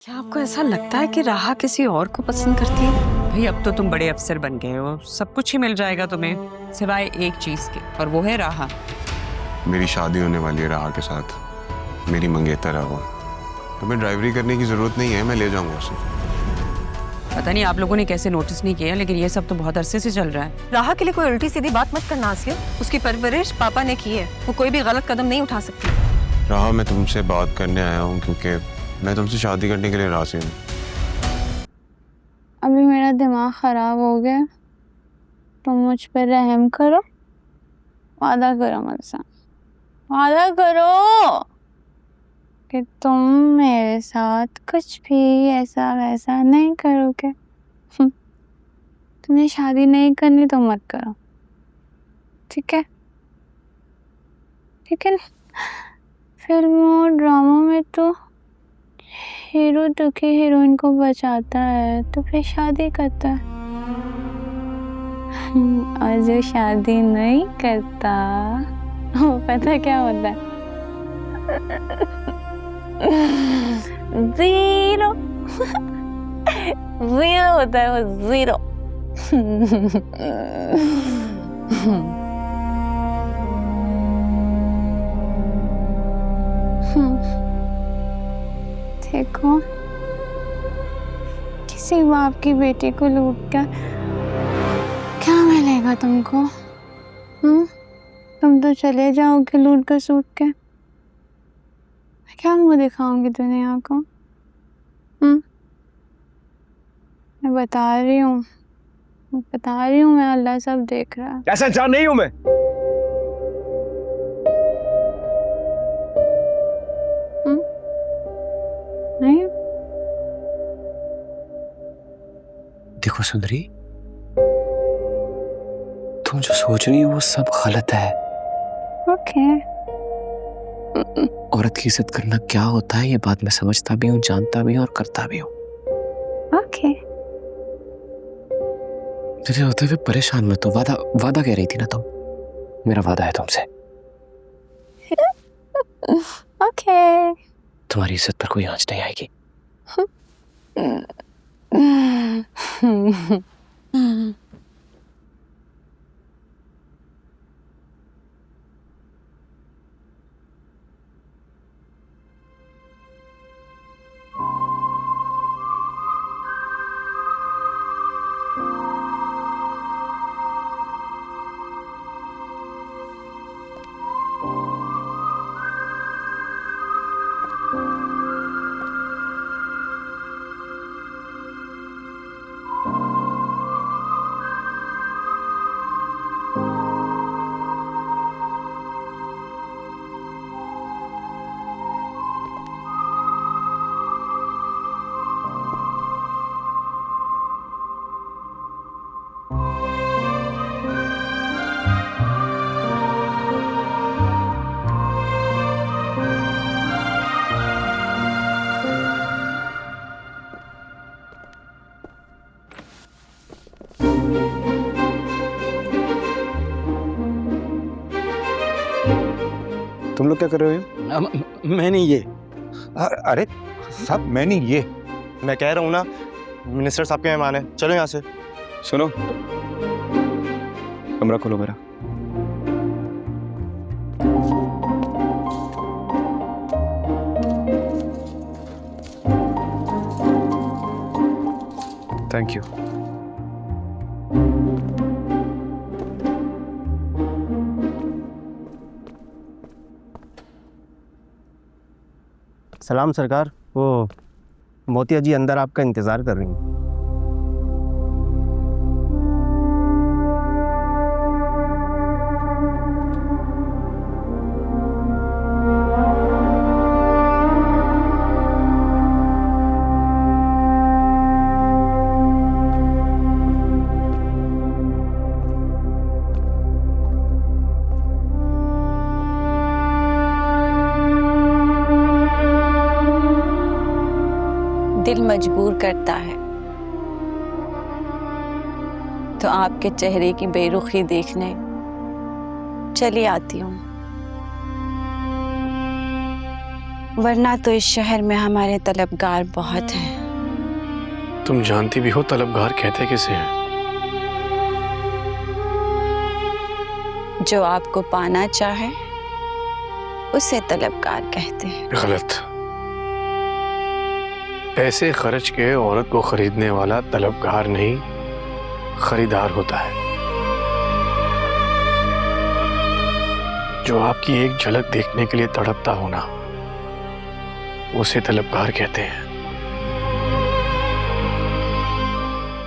क्या आपको ऐसा लगता है कि राहा किसी और को पसंद करती है? भाई अब तो तुम बड़े अफसर बन गए हो, सब कुछ ही मिल जाएगा तुम्हें सिवाय एक चीज के, और वो है राहा। मेरी शादी होने वाली है राहा के साथ, मेरी मंगेतर है वो। तुम्हें ड्राइवरी करने की जरूरत नहीं है, मैं ले जाऊंगा उसे। पता नहीं आप लोगों ने कैसे नोटिस नहीं किया, लेकिन ये सब तो बहुत अरसे से चल रहा है। राहा के लिए कोई उल्टी सीधी बात मत करना आसिया। उसकी परवरिश पापा ने की है, वो कोई भी गलत कदम नहीं उठा सकती। राहा, मैं तुमसे बात करने आया हूँ क्योंकि मैं तुमसे शादी करने के लिए राजी हूँ। अभी मेरा दिमाग खराब हो गया, तुम मुझ पर रहम करो, वादा करो मुझसे, वादा करो कि तुम मेरे साथ कुछ भी ऐसा वैसा नहीं करोगे। तुम्हें शादी नहीं करनी तो मत करो, ठीक है? लेकिन फिल्मों और ड्रामों में तो हीरो दुखी हीरोइन को बचाता है तो फिर शादी करता है, और जो शादी नहीं करता वो पता क्या होता है? जीरो। जीरो होता है वो, जीरो। देखो, किसी बाप की बेटी को लूट कर क्या मिलेगा तुमको? तुम तो चले जाओगे लूट कर सूट के। मैं क्या मुंह दिखाऊंगी दुनिया को? मैं बता रही हूँ, मैं अल्लाह सब देख रहा है। ऐसा इंसान नहीं हूं मैं। नहीं? देखो सुंदरी, तुम जो सोच रही हो वो सब गलत है। ओके। औरत की इज्जत करना क्या होता है ये बात मैं समझता भी हूँ, जानता भी हूँ और करता भी हूँ। ओके। मेरे होते हुए परेशान मत हो। वादा कह रही थी ना तुम, मेरा वादा है तुमसे। ओके। तुम्हारी इज्जत पर कोई आंच नहीं आएगी। तुम लोग क्या कर रहे हो? मैंने ये अरे साहब, मैंने ये मैं कह रहा हूँ ना, मिनिस्टर साहब के मेहमान है, चलो यहाँ से। सुनो, कमरा खोलो मेरा। Thank you. सलाम सरकार, वो मोतिया जी अंदर आपका इंतज़ार कर रही हैं। दिल मजबूर करता है तो आपके चेहरे की बेरुखी देखने चली आती हूँ। वरना तो इस शहर में हमारे तलबगार बहुत हैं। तुम जानती भी हो तलबगार कहते किसे हैं? जो आपको पाना चाहे उसे तलबगार कहते हैं। गलत। पैसे खर्च के औरत को खरीदने वाला तलबगार नहीं, खरीदार होता है। जो आपकी एक झलक देखने के लिए तड़पता हो ना, उसे तलबगार कहते हैं।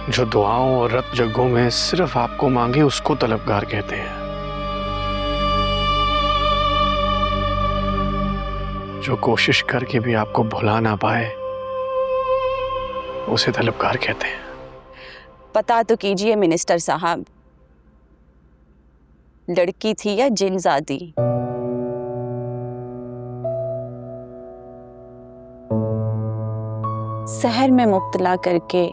जो दुआओं और रत जगहों में सिर्फ आपको मांगे, उसको तलबगार कहते हैं। जो कोशिश करके भी आपको भुला ना पाए, उसे तलबगार कहते हैं। पता तो कीजिए मिनिस्टर साहब, लड़की थी या जिनजादी? शहर में मुब्तला करके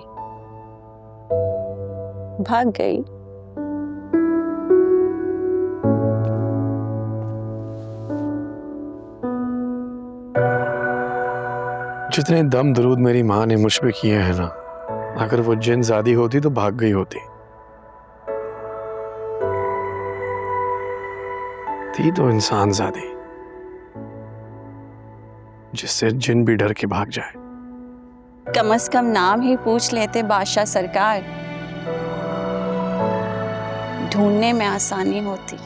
भाग गई। जितने दम दरूद मेरी माँ ने मुझ पे किए हैं ना, अगर वो जिनजादी होती तो भाग गई होती। थी तो इंसान ज़ादी, जिससे जिन भी डर के भाग जाए। कम से कम नाम ही पूछ लेते बादशाह सरकार, ढूंढने में आसानी होती।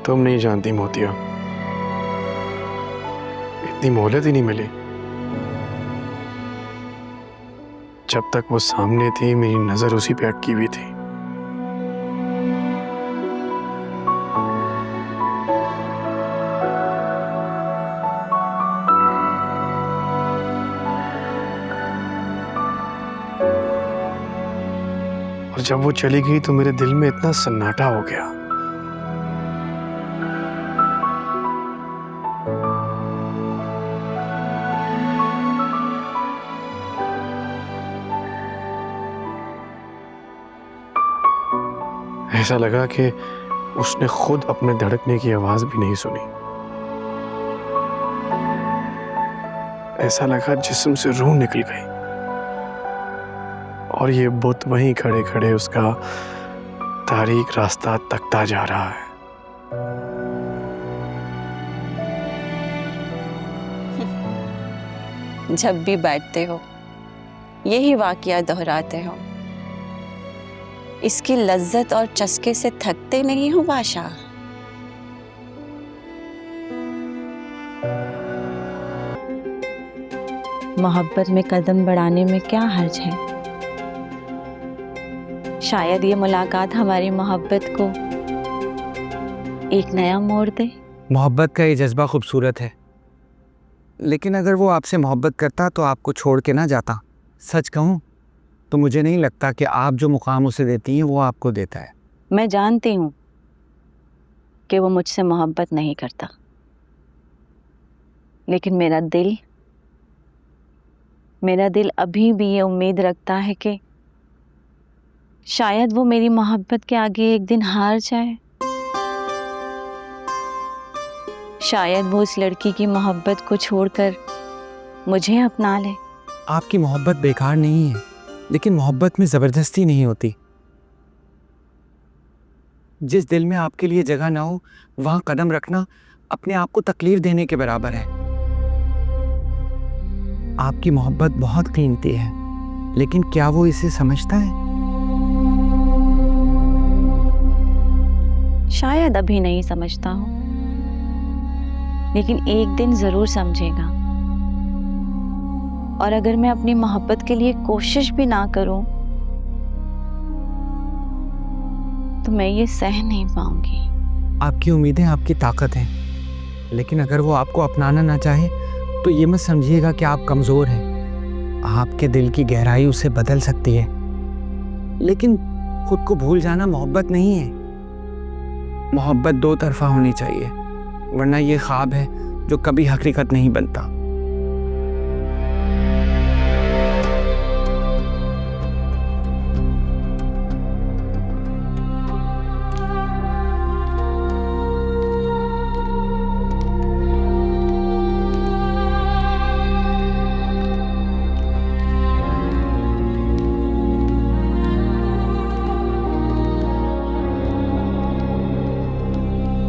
तुम नहीं जानती मोतिया, इतनी मोहलत ही नहीं मिली। जब तक वो सामने थी, मेरी नजर उसी पे अटकी हुई थी। और जब वो चली गई तो मेरे दिल में इतना सन्नाटा हो गया। ऐसा लगा कि उसने खुद अपने धड़कने की आवाज भी नहीं सुनी। ऐसा लगा जिस्म से रूह निकल गई और ये बुत वहीं खड़े खड़े उसका तारीक रास्ता तकता जा रहा है। जब भी बैठते हो यही वाकया दोहराते हो। इसकी लज्जत और चस्के से थकते नहीं हो बादशाह? मोहब्बत में कदम बढ़ाने में क्या हर्ज है? शायद ये मुलाकात हमारी मोहब्बत को एक नया मोड़ दे। मोहब्बत का ये जज्बा खूबसूरत है, लेकिन अगर वो आपसे मोहब्बत करता तो आपको छोड़ के ना जाता। सच कहूँ तो मुझे नहीं लगता कि आप जो मुकाम उसे देती हैं वो आपको देता है। मैं जानती हूँ कि वो मुझसे मोहब्बत नहीं करता, लेकिन मेरा दिल अभी भी ये उम्मीद रखता है कि शायद वो मेरी मोहब्बत के आगे एक दिन हार जाए। शायद वो उस लड़की की मोहब्बत को छोड़कर मुझे अपना ले। आपकी मोहब्बत बेकार नहीं है, लेकिन मोहब्बत में ज़बरदस्ती नहीं होती। जिस दिल में आपके लिए जगह ना हो वहाँ कदम रखना अपने आप को तकलीफ देने के बराबर है। आपकी मोहब्बत बहुत कीमती है, लेकिन क्या वो इसे समझता है? शायद अभी नहीं समझता हो, लेकिन एक दिन ज़रूर समझेगा। और अगर मैं अपनी मोहब्बत के लिए कोशिश भी ना करूं तो मैं ये सह नहीं पाऊंगी। आपकी उम्मीदें आपकी ताकत हैं, लेकिन अगर वो आपको अपनाना ना चाहे तो ये मत समझिएगा कि आप कमज़ोर हैं। आपके दिल की गहराई उसे बदल सकती है, लेकिन खुद को भूल जाना मोहब्बत नहीं है। मोहब्बत दो तरफा होनी चाहिए, वरना ये ख्वाब है जो कभी हकीकत नहीं बनता।